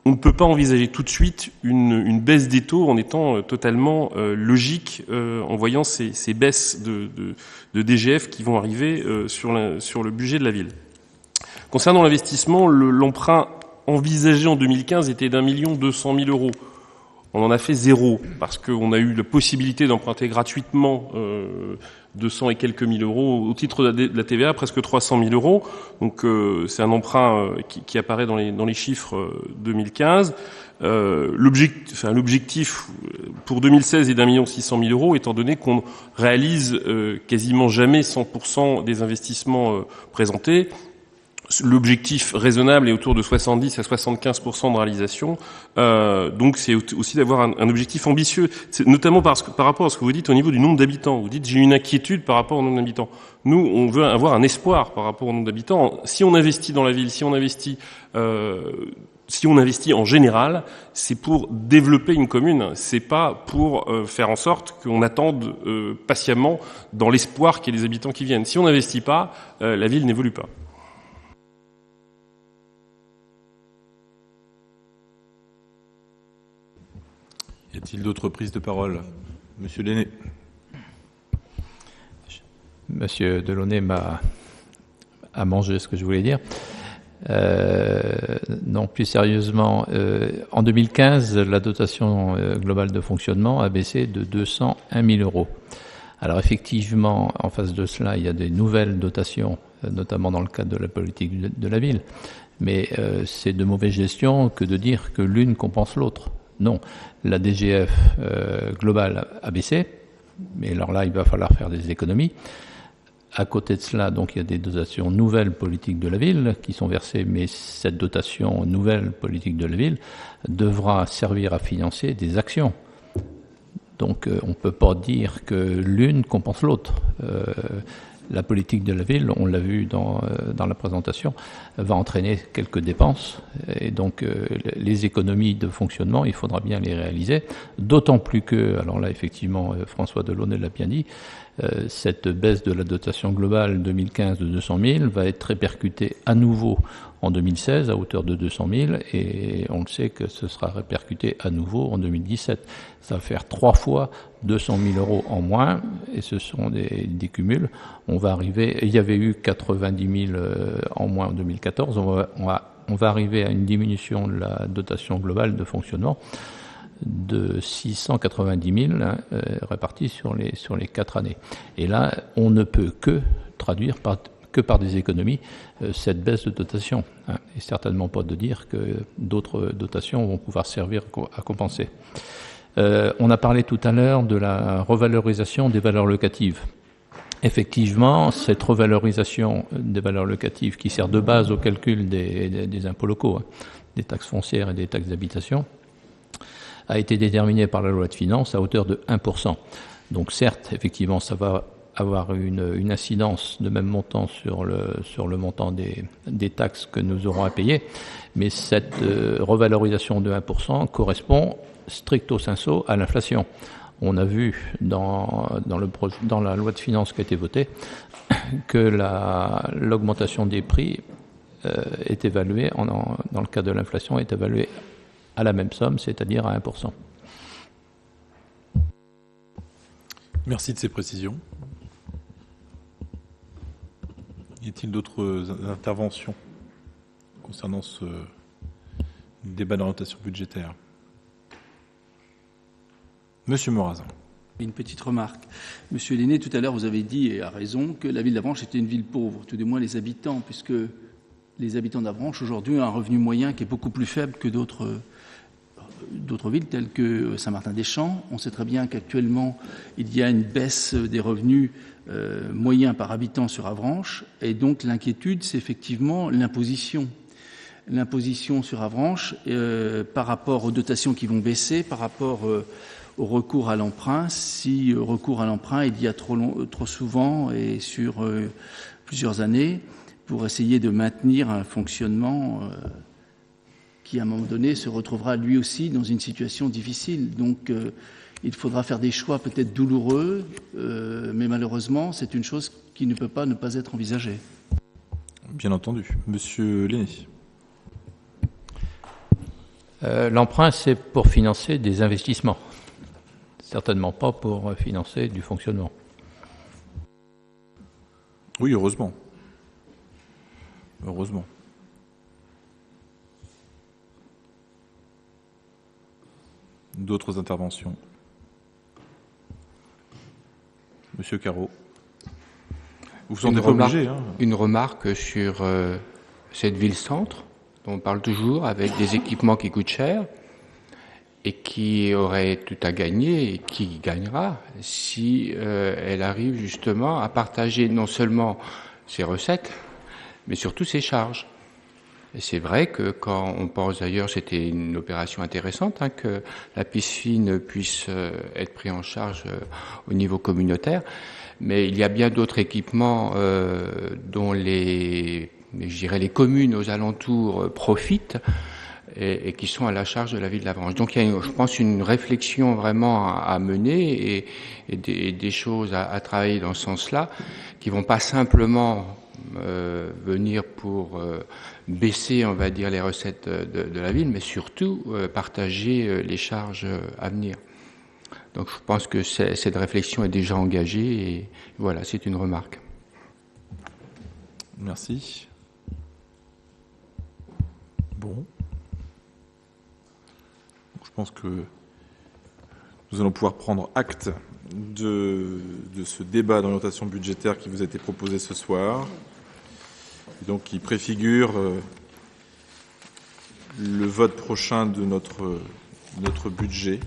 on ne peut pas envisager tout de suite une baisse des taux en étant totalement logique, en voyant ces baisses de DGF qui vont arriver sur le budget de la ville. Concernant l'investissement, l'emprunt envisagé en 2015 était d'1 200 000 euros. On en a fait 0, parce qu'on a eu la possibilité d'emprunter gratuitement 200 et quelques mille euros au titre de la TVA, presque 300 000 euros. Donc c'est un emprunt qui apparaît dans les chiffres 2015. L'objectif pour 2016 est d'1 600 000 euros, étant donné qu'on réalise quasiment jamais 100% des investissements présentés. L'objectif raisonnable est autour de 70 à 75% de réalisation. Donc c'est aussi d'avoir un objectif ambitieux, notamment par rapport à ce que vous dites au niveau du nombre d'habitants. Vous dites j'ai une inquiétude par rapport au nombre d'habitants. Nous, on veut avoir un espoir par rapport au nombre d'habitants. Si on investit dans la ville, si on investit en général, c'est pour développer une commune. C'est pas pour faire en sorte qu'on attende patiemment dans l'espoir qu'il y ait des habitants qui viennent. Si on n'investit pas, la ville n'évolue pas. Y a-t-il d'autres prises de parole? Monsieur Lenné. Monsieur Delaunay a mangé ce que je voulais dire. Non, plus sérieusement, en 2015, la dotation globale de fonctionnement a baissé de 201 000 euros. Alors effectivement, en face de cela, il y a des nouvelles dotations, notamment dans le cadre de la politique de la ville. Mais c'est de mauvaise gestion que de dire que l'une compense l'autre. Non, la DGF globale a baissé, mais alors là, il va falloir faire des économies. À côté de cela, donc, il y a des dotations nouvelles politiques de la ville qui sont versées, mais cette dotation nouvelle politique de la ville devra servir à financer des actions. Donc, on ne peut pas dire que l'une compense l'autre. La politique de la ville, on l'a vu dans la présentation, va entraîner quelques dépenses. Et donc, les économies de fonctionnement, il faudra bien les réaliser. D'autant plus que, alors là, effectivement, François Delaunay l'a bien dit, cette baisse de la dotation globale 2015 de 200 000 va être répercutée à nouveau en 2016 à hauteur de 200 000 et on le sait que ce sera répercuté à nouveau en 2017. Ça va faire 3 fois 200 000 euros en moins et ce sont des cumuls. On va arriver, il y avait eu 90 000 en moins en 2014, on va arriver à une diminution de la dotation globale de fonctionnement de 690 000 répartis sur les 4 années. Et là, on ne peut que traduire par des économies cette baisse de dotation. Et certainement pas de dire que d'autres dotations vont pouvoir servir à compenser. On a parlé tout à l'heure de la revalorisation des valeurs locatives. Effectivement, cette revalorisation des valeurs locatives qui sert de base au calcul des impôts locaux, des taxes foncières et des taxes d'habitation, a été déterminée par la loi de finances à hauteur de 1%. Donc certes, effectivement, ça va avoir une incidence de même montant sur le montant des taxes que nous aurons à payer, mais cette revalorisation de 1% correspond stricto sensu à l'inflation. On a vu dans la loi de finances qui a été votée que l'augmentation des prix est évaluée, dans le cas de l'inflation, est évaluée à la même somme, c'est-à-dire à 1%. Merci de ces précisions. Y a-t-il d'autres interventions concernant ce débat d'orientation budgétaire? Monsieur Morazin. Une petite remarque. Monsieur Lenné, tout à l'heure, vous avez dit, et à raison, que la ville d'Avranches était une ville pauvre, tout du moins les habitants, puisque les habitants d'Avranches, aujourd'hui, ont un revenu moyen qui est beaucoup plus faible que d'autres villes, telles que Saint-Martin-des-Champs. On sait très bien qu'actuellement, il y a une baisse des revenus moyens par habitant sur Avranches, et donc l'inquiétude, c'est effectivement l'imposition. L'imposition sur Avranches par rapport aux dotations qui vont baisser, par rapport au recours à l'emprunt. Si recours à l'emprunt il y a trop souvent et sur plusieurs années, pour essayer de maintenir un fonctionnement qui, à un moment donné, se retrouvera lui aussi dans une situation difficile. Donc, il faudra faire des choix peut-être douloureux, mais malheureusement, c'est une chose qui ne peut pas ne pas être envisagée. Bien entendu. Monsieur Lenné. L'emprunt, c'est pour financer des investissements, certainement pas pour financer du fonctionnement. Oui, heureusement. Heureusement. D'autres interventions? Monsieur Carreau. Vous vous sentez pas obligé, hein? Une remarque sur cette ville-centre, dont on parle toujours, avec des équipements qui coûtent cher et qui aurait tout à gagner et qui gagnera si elle arrive justement à partager non seulement ses recettes, mais surtout ses charges. Et c'est vrai que quand on pense, d'ailleurs, c'était une opération intéressante, que la piscine puisse être prise en charge au niveau communautaire, mais il y a bien d'autres équipements dont les communes aux alentours profitent et qui sont à la charge de la ville d'Avranches. Donc il y a, je pense, une réflexion vraiment à mener et des choses à travailler dans ce sens-là, qui vont pas simplement venir pour baisser, on va dire, les recettes de la ville, mais surtout partager les charges à venir. Donc je pense que cette réflexion est déjà engagée et voilà, c'est une remarque. Merci. Bon. Je pense que nous allons pouvoir prendre acte de ce débat d'orientation budgétaire qui vous a été proposé ce soir, et donc qui préfigure le vote prochain de notre budget.